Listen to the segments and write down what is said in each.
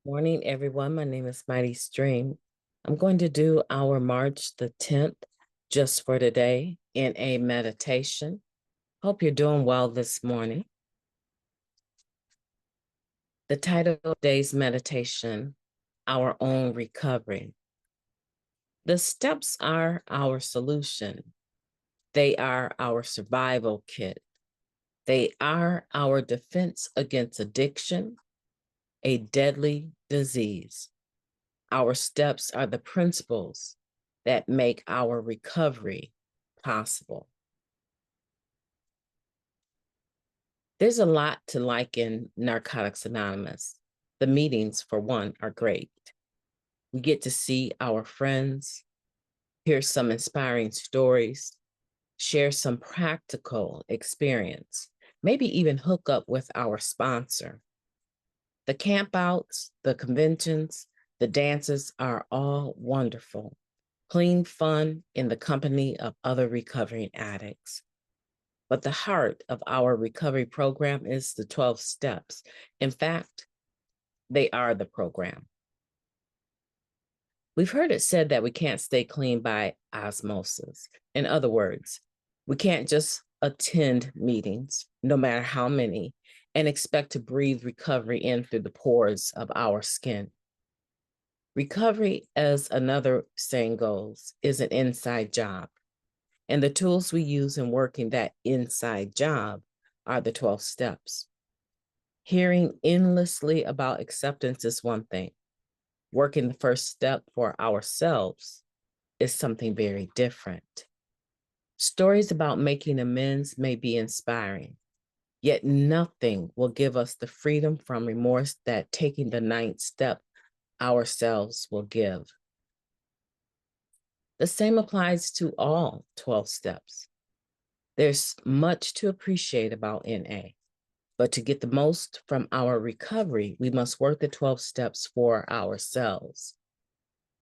Morning, everyone. My name is Mighty Stream. I'm going to do our March the 10th just for today in a meditation. Hope you're doing well this morning. The title of today's meditation, Our Own Recovery. The steps are our solution. They are our survival kit. They are our defense against addiction, a deadly disease. Our steps are the principles that make our recovery possible. There's a lot to like in Narcotics Anonymous. The meetings, for one, are great. We get to see our friends, hear some inspiring stories, share some practical experience, maybe even hook up with our sponsor. The campouts, the conventions, the dances are all wonderful. Clean fun in the company of other recovering addicts. But the heart of our recovery program is the 12 steps. In fact, they are the program. We've heard it said that we can't stay clean by osmosis. In other words, we can't just attend meetings, no matter how many, and expect to breathe recovery in through the pores of our skin. Recovery, as another saying goes, is an inside job. And the tools we use in working that inside job are the 12 steps. Hearing endlessly about acceptance is one thing. Working the first step for ourselves is something very different. Stories about making amends may be inspiring, yet nothing will give us the freedom from remorse that taking the 9th step ourselves will give. The same applies to all 12 steps. There's much to appreciate about NA, but to get the most from our recovery, we must work the 12 steps for ourselves.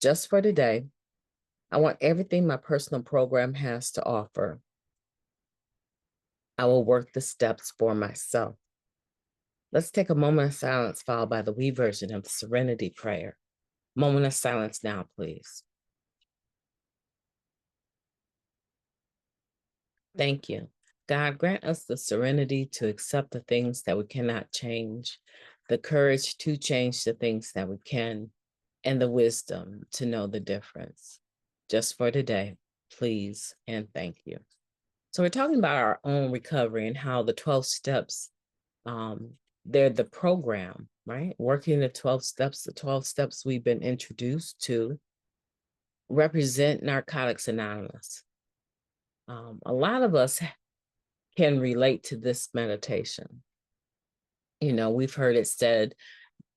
Just for today, I want everything my personal program has to offer. I will work the steps for myself. Let's take a moment of silence followed by the we version of the Serenity Prayer. Moment of silence now, please. Thank you. God, grant us the serenity to accept the things that we cannot change, the courage to change the things that we can, and the wisdom to know the difference. Just for today, please and thank you. So we're talking about our own recovery and how the 12 steps, they're the program, right? Working the 12 steps we've been introduced to represent Narcotics Anonymous. A lot of us can relate to this meditation. You know, we've heard it said,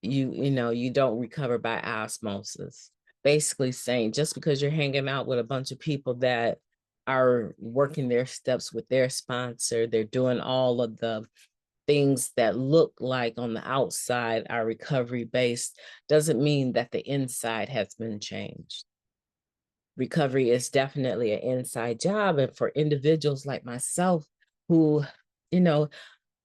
you don't recover by osmosis. Basically saying just because you're hanging out with a bunch of people that are working their steps with their sponsor, they're doing all of the things that look like on the outside are recovery based, doesn't mean that the inside has been changed. Recovery is definitely an inside job. And for individuals like myself who,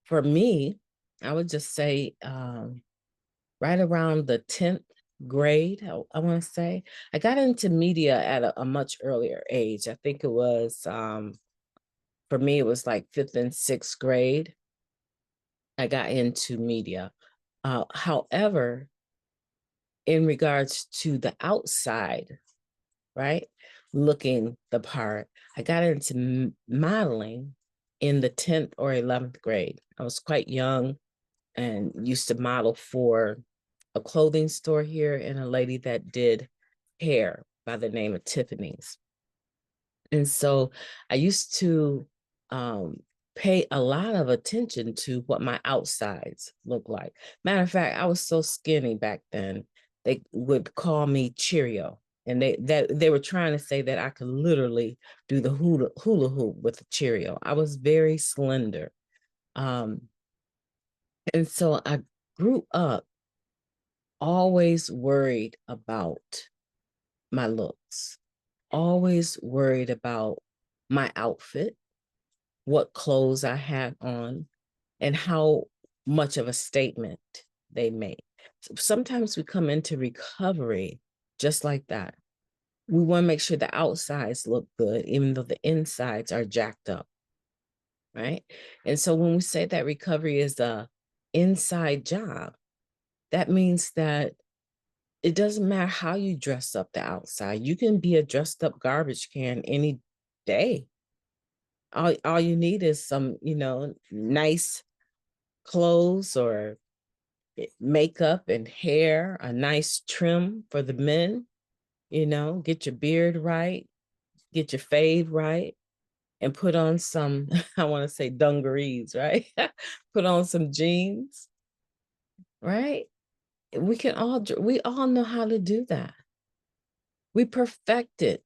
for me, I would just say right around the 10th grade, I want to say, I got into media at a much earlier age. I think it was, for me, it was like 5th and 6th grade. I got into media. However, in regards to the outside, right, looking the part, I got into modeling in the 10th or 11th grade. I was quite young and used to model for a clothing store here and a lady that did hair by the name of Tiffany's. And so I used to pay a lot of attention to what my outsides look like. Matter of fact, I was so skinny back then, they would call me Cheerio. And they were trying to say that I could literally do the hula hoop with a Cheerio. I was very slender. And so I grew up always worried about my looks, always worried about my outfit, what clothes I had on, and how much of a statement they made. Sometimes we come into recovery just like that. We want to make sure the outsides look good, even though the insides are jacked up, right? And so when we say that recovery is a inside job, that means that it doesn't matter how you dress up the outside. You can be a dressed up garbage can any day. All you need is some, nice clothes or makeup and hair, a nice trim for the men, get your beard right, get your fade right, and put on some, I want to say dungarees, right? Put on some jeans, right? We all know how to do that. We perfected.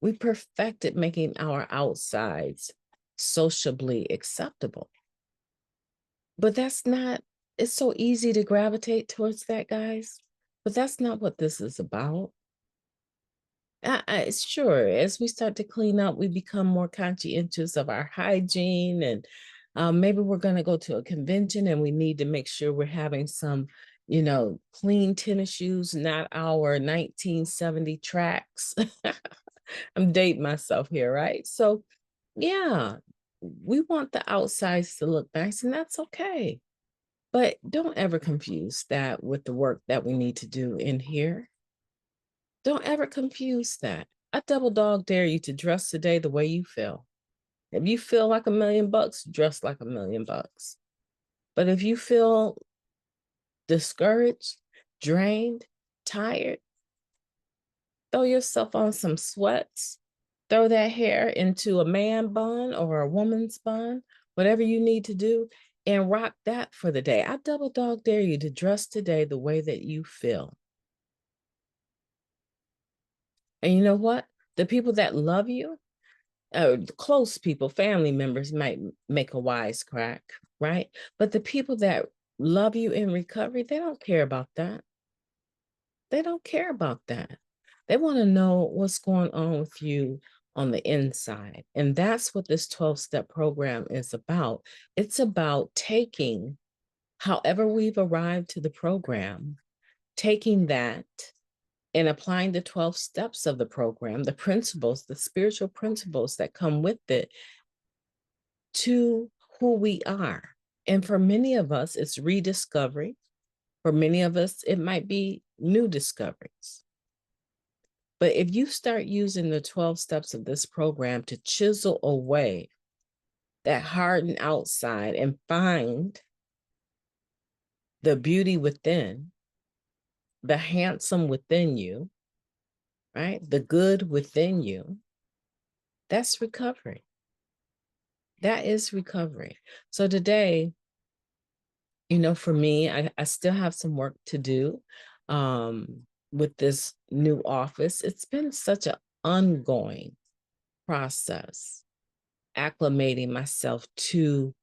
We perfected making our outsides sociably acceptable. But it's so easy to gravitate towards that, guys. But that's not what this is about. Sure, as we start to clean up, we become more conscientious of our hygiene, and maybe we're going to go to a convention and we need to make sure we're having some, clean tennis shoes, not our 1970 tracks. I'm dating myself here, right? So, yeah, we want the outsides to look nice, and that's okay. But don't ever confuse that with the work that we need to do in here. Don't ever confuse that. I double dog dare you to dress today the way you feel. If you feel like $1,000,000, dress like $1,000,000. But if you feel discouraged, drained, tired, throw yourself on some sweats, throw that hair into a man bun or a woman's bun, whatever you need to do, and rock that for the day. I double dog dare you to dress today the way that you feel. And you know what? The people that love you, close people, family members might make a wisecrack, right? But the people that love you in recovery, they don't care about that. They don't care about that. They want to know what's going on with you on the inside. And that's what this 12-step program is about. It's about taking, however we've arrived to the program, taking that and applying the 12 steps of the program, the principles, the spiritual principles that come with it, to who we are. And for many of us, it's rediscovery. For many of us, it might be new discoveries. But if you start using the 12 steps of this program to chisel away that hardened outside and find the beauty within, the handsome within you, right? The good within you, that's recovery. That is recovery. So today, for me, I still have some work to do with this new office. It's been such an ongoing process, acclimating myself to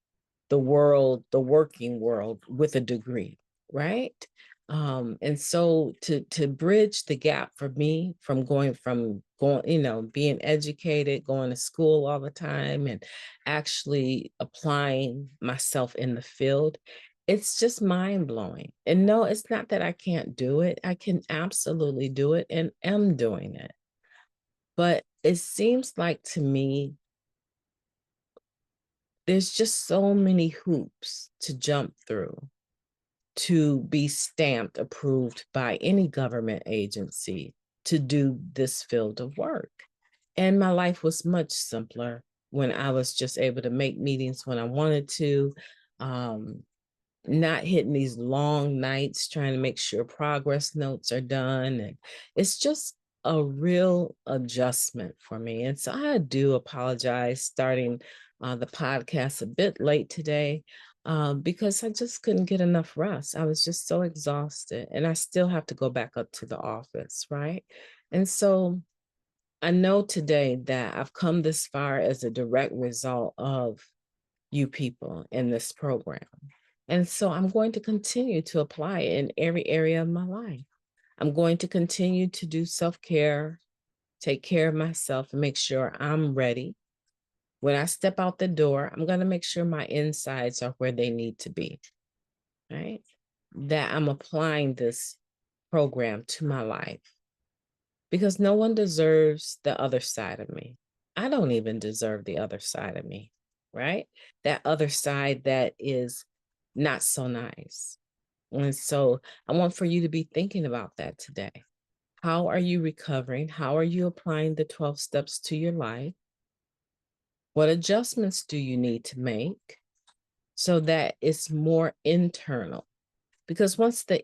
the world, the working world with a degree, right? And so to bridge the gap for me from going, being educated, going to school all the time and actually applying myself in the field, it's just mind blowing. And no, it's not that I can't do it. I can absolutely do it and am doing it. But it seems like to me, there's just so many hoops to jump through to be stamped approved by any government agency to do this field of work. And my life was much simpler when I was just able to make meetings when I wanted to, not hitting these long nights trying to make sure progress notes are done. And it's just a real adjustment for me. And so I do apologize starting the podcast a bit late today because I just couldn't get enough rest. I was just so exhausted, and I still have to go back up to the office, right? And so I know today that I've come this far as a direct result of you people in this program. And so I'm going to continue to apply it in every area of my life. I'm going to continue to do self-care, take care of myself, and make sure I'm ready. When I step out the door, I'm going to make sure my insides are where they need to be, right? that I'm applying this program to my life, because no one deserves the other side of me. I don't even deserve the other side of me, right? That other side that is not so nice. And so I want for you to be thinking about that today. How are you recovering? How are you applying the 12 steps to your life? What adjustments do you need to make so that it's more internal? Because once the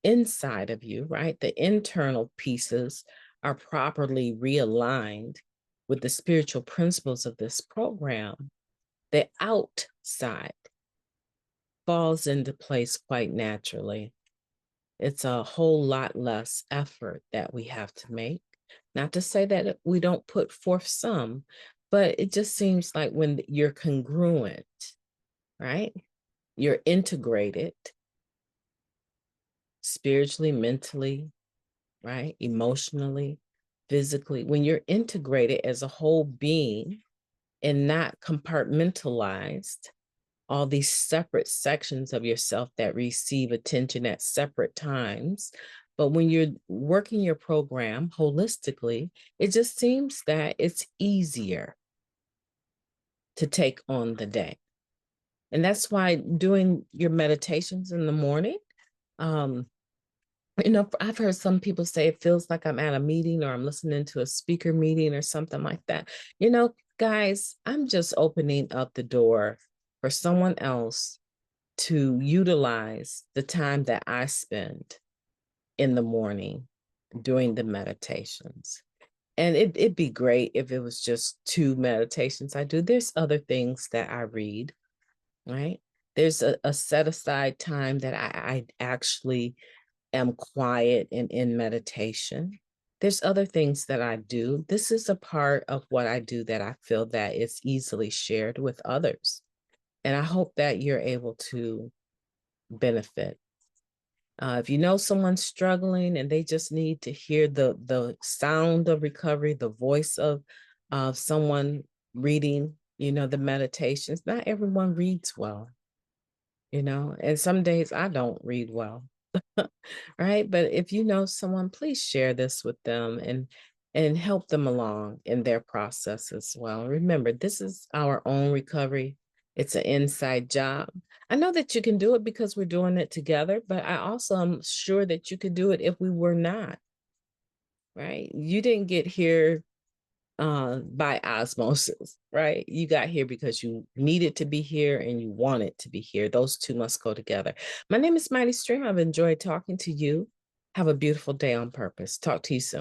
inside of you, right, the internal pieces are properly realigned with the spiritual principles of this program, the outside falls into place quite naturally. It's a whole lot less effort that we have to make. Not to say that we don't put forth some, but it just seems like when you're congruent, right? You're integrated spiritually, mentally, right? Emotionally, physically. When you're integrated as a whole being and not compartmentalized, all these separate sections of yourself that receive attention at separate times. But when you're working your program holistically, it just seems that it's easier to take on the day. And that's why doing your meditations in the morning, um, I've heard some people say it feels like I'm at a meeting or I'm listening to a speaker meeting or something like that. Guys, I'm just opening up the door for someone else to utilize the time that I spend in the morning doing the meditations. And it'd be great if it was just 2 meditations I do. There's other things that I read, right? There's a set aside time that I actually am quiet and in meditation. There's other things that I do. This is a part of what I do that I feel that is easily shared with others. And I hope that you're able to benefit. If you know someone's struggling and they just need to hear the sound of recovery, the voice of someone reading, the meditations. Not everyone reads well, and some days I don't read well. Right? But if you know someone, please share this with them and help them along in their process as well. Remember, this is our own recovery. It's an inside job. I know that you can do it because we're doing it together, but I also am sure that you could do it if we were not, right? You didn't get here by osmosis, right? You got here because you needed to be here and you wanted to be here. Those two must go together. My name is Mighty Stream. I've enjoyed talking to you. Have a beautiful day on purpose. Talk to you soon.